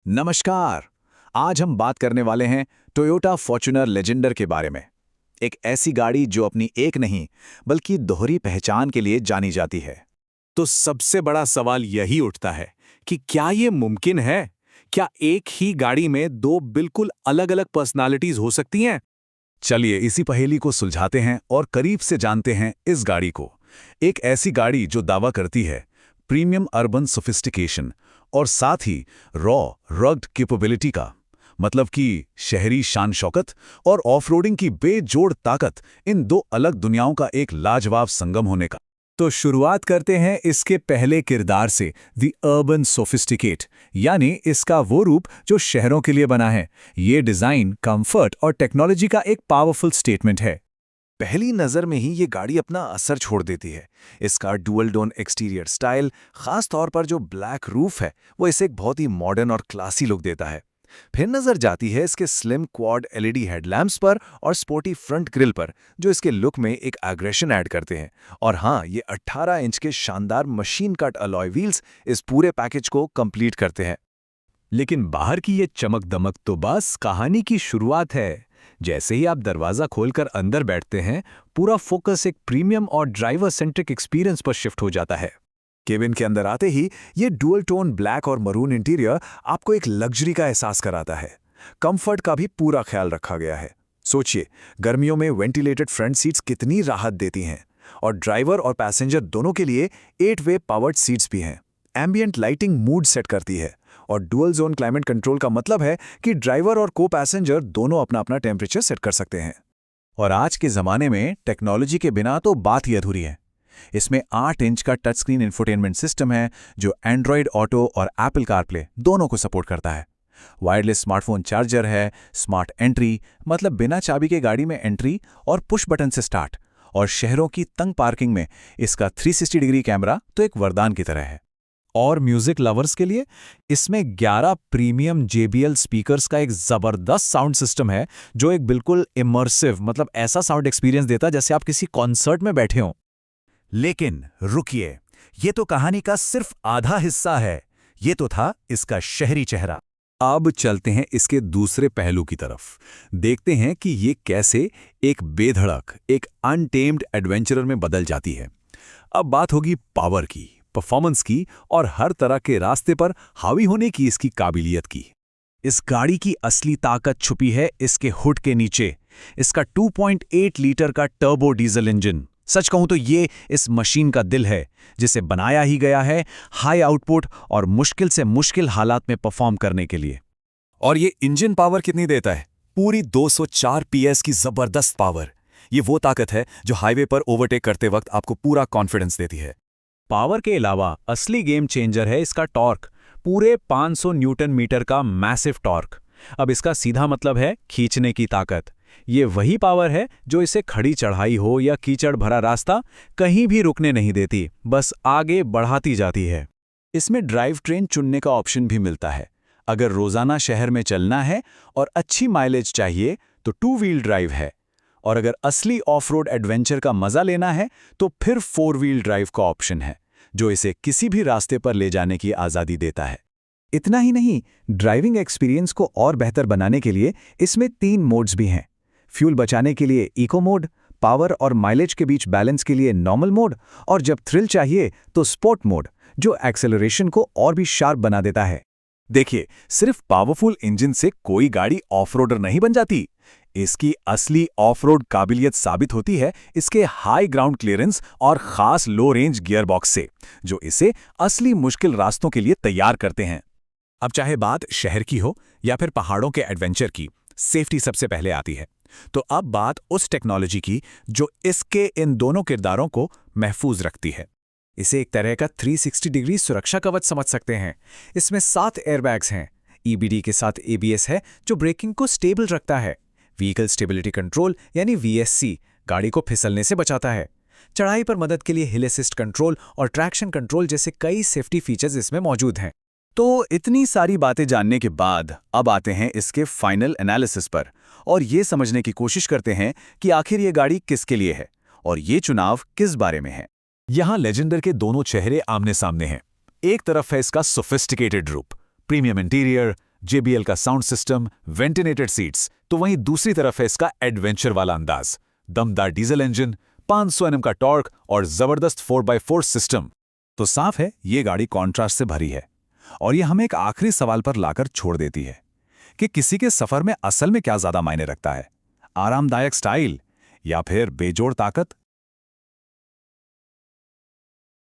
नमस्कार। आज हम बात करने वाले हैं टोयोटा फॉर्च्यूनर लेजेंडर के बारे में। एक ऐसी गाड़ी जो अपनी एक नहीं बल्कि दोहरी पहचान के लिए जानी जाती है। तो सबसे बड़ा सवाल यही उठता है कि क्या ये मुमकिन है? क्या एक ही गाड़ी में दो बिल्कुल अलग-अलग पर्सनालिटीज हो सकती हैं? चलिए इसी पहेली को सुलझाते हैं और करीब से जानते हैं इस गाड़ी को। एक ऐसी गाड़ी जो दावा करती है प्रीमियम अर्बन सोफिस्टिकेशन और साथ ही रॉ रग्ड कैपेबिलिटी का, मतलब कि शहरी शान शौकत और ऑफ-रोडिंग की बेजोड़ ताकत, इन दो अलग दुनियाओं का एक लाजवाब संगम होने का। तो शुरुआत करते हैं इसके पहले किरदार से, द अर्बन सोफिस्टिकेट, यानी इसका वो रूप जो शहरों के लिए बना है। ये डिजाइन, कंफर्ट और टेक्नोलॉजी का एक पावरफुल स्टेटमेंट है। पहली नज़र में ही ये गाड़ी अपना असर छोड़ देती है। इसका डुअल डोन एक्सटीरियर स्टाइल, खास तौर पर जो ब्लैक रूफ है, वो इसे एक बहुत ही मॉडर्न और क्लासी लुक देता है। फिर नज़र जाती है इसके स्लिम क्वाड एलईडी हेडलैम्प्स पर और स्पोर्टी फ्रंट ग्रिल पर, जो इसके लुक में एक एग्रेशन ऐड करते हैं। और हाँ, ये 18 इंच के शानदार मशीन कट अलॉय व्हील्स इस पूरे पैकेज को कंप्लीट करते हैं। लेकिन बाहर की ये चमक दमक तो बस कहानी की शुरुआत है। जैसे ही आप दरवाजा खोलकर अंदर बैठते हैं, पूरा फोकस एक प्रीमियम और ड्राइवर सेंट्रिक एक्सपीरियंस पर शिफ्ट हो जाता है। केबिन के अंदर आते ही ये डुअल टोन ब्लैक और मरून इंटीरियर आपको एक लग्जरी का एहसास कराता है। कंफर्ट का भी पूरा ख्याल रखा गया है। सोचिए, गर्मियों में वेंटिलेटेड फ्रंट सीट्स कितनी राहत देती हैं, और ड्राइवर और पैसेंजर दोनों के लिए 8 वे पावर्ड सीट्स भी हैं। एम्बियंट लाइटिंग मूड सेट करती है, और डुअल जोन क्लाइमेट कंट्रोल का मतलब है कि ड्राइवर और को पैसेंजर दोनों अपना अपना टेम्परेचर सेट कर सकते हैं। और आज के ज़माने में टेक्नोलॉजी के बिना तो बात ही अधूरी है। इसमें 8 इंच का टच स्क्रीन इंफोटेनमेंट सिस्टम है जो एंड्रॉयड ऑटो और एप्पल कारप्ले दोनों को सपोर्ट करता है। वायरलेस स्मार्टफोन चार्जर है, स्मार्ट एंट्री, मतलब बिना चाबी के गाड़ी में एंट्री और पुश बटन से स्टार्ट, और शहरों की तंग पार्किंग में इसका 360 डिग्री कैमरा तो एक वरदान की तरह है। और म्यूजिक लवर्स के लिए इसमें 11 प्रीमियम JBL स्पीकर्स का एक जबरदस्त साउंड सिस्टम है, जो एक बिल्कुल इमर्सिव, मतलब ऐसा साउंड एक्सपीरियंस देता है जैसे आप किसी कॉन्सर्ट में बैठे हों। लेकिन रुकिए, ये तो कहानी का सिर्फ आधा हिस्सा है। ये तो था इसका शहरी चेहरा। अब चलते हैं इसके दूसरे पहलू की तरफ। देखते हैं कि ये कैसे एक बेधड़क, एक अनटेम्ड एडवेंचरर में बदल जाती है। अब बात होगी पावर की, परफॉर्मेंस की और हर तरह के रास्ते पर हावी होने की इसकी काबिलियत की। इस गाड़ी की असली ताकत छुपी है इसके हुड के नीचे। इसका 2.8 लीटर का टर्बो डीजल इंजन, सच कहूं तो ये इस मशीन का दिल है, जिसे बनाया ही गया है हाई आउटपुट और मुश्किल से मुश्किल हालात में परफॉर्म करने के लिए। और ये इंजन पावर कितनी देता है? पूरी 204 PS की जबरदस्त पावर। ये वो ताकत है जो हाईवे पर ओवरटेक करते वक्त आपको पूरा कॉन्फिडेंस देती है। पावर के अलावा असली गेम चेंजर है इसका टॉर्क, पूरे 500 न्यूटन मीटर का मैसिव टॉर्क। अब इसका सीधा मतलब है खींचने की ताकत। ये वही पावर है जो इसे खड़ी चढ़ाई हो या कीचड़ भरा रास्ता कहीं भी रुकने नहीं देती, बस आगे बढ़ाती जाती है। इसमें ड्राइव ट्रेन चुनने का ऑप्शन भी मिलता है। अगर रोजाना शहर में चलना है और अच्छी माइलेज चाहिए तो 2 व्हील ड्राइव है, और अगर असली ऑफ-रोड एडवेंचर का मजा लेना है तो फिर 4 व्हील ड्राइव का ऑप्शन है, जो इसे किसी भी रास्ते पर ले जाने की आज़ादी देता है। इतना ही नहीं, ड्राइविंग एक्सपीरियंस को और बेहतर बनाने के लिए इसमें 3 मोड्स भी हैं। फ्यूल बचाने के लिए इको मोड, पावर और माइलेज के बीच बैलेंस के लिए नॉर्मल मोड, और जब थ्रिल चाहिए तो स्पोर्ट मोड, जो एक्सेलरेशन को और भी शार्प बना देता है। देखिए, सिर्फ पावरफुल इंजन से कोई गाड़ी ऑफ-रोडर नहीं बन जाती। इसकी असली ऑफ-रोड काबिलियत साबित होती है इसके हाई ग्राउंड क्लियरेंस और खास लो रेंज गियरबॉक्स से, जो इसे असली मुश्किल रास्तों के लिए तैयार करते हैं। अब चाहे बात शहर की हो या फिर पहाड़ों के एडवेंचर की, सेफ्टी सबसे पहले आती है। तो अब बात उस टेक्नोलॉजी की जो इसके इन दोनों किरदारों को महफूज रखती है। इसे एक तरह का 360 डिग्री सुरक्षा कवच समझ सकते हैं। इसमें 7 एयरबैग्स हैं। EBD के साथ ABS है जो ब्रेकिंग को स्टेबल रखता है। व्हीकल स्टेबिलिटी कंट्रोल यानी VSC गाड़ी को फिसलने से बचाता है। चढ़ाई पर मदद के लिए हिल असिस्ट कंट्रोल और ट्रैक्शन कंट्रोल जैसे कई सेफ्टी फीचर्स इसमें मौजूद हैं। तो इतनी सारी बातें जानने के बाद अब आते हैं इसके फाइनल एनालिसिस पर, और ये समझने की कोशिश करते हैं कि आखिर ये गाड़ी किसके लिए है और ये चुनाव किस बारे में है। यहाँ लेजेंडर के दोनों चेहरे आमने सामने हैं। एक तरफ है इसका सोफिस्टिकेटेड रूप, प्रीमियम इंटीरियर, JBL का साउंड सिस्टम, वेंटिलेटेड सीट्स, तो वहीं दूसरी तरफ है इसका एडवेंचर वाला अंदाज। दमदार डीजल इंजन, 500 Nm का टॉर्क और जबरदस्त 4x4 सिस्टम। तो साफ है ये गाड़ी कॉन्ट्रास्ट से भरी है। और ये हमें एक आखिरी सवाल पर लाकर छोड़ देती है कि किसी के सफर में असल में क्या ज्यादा मायने रखता है, आरामदायक स्टाइल या फिर बेजोड़ ताकत।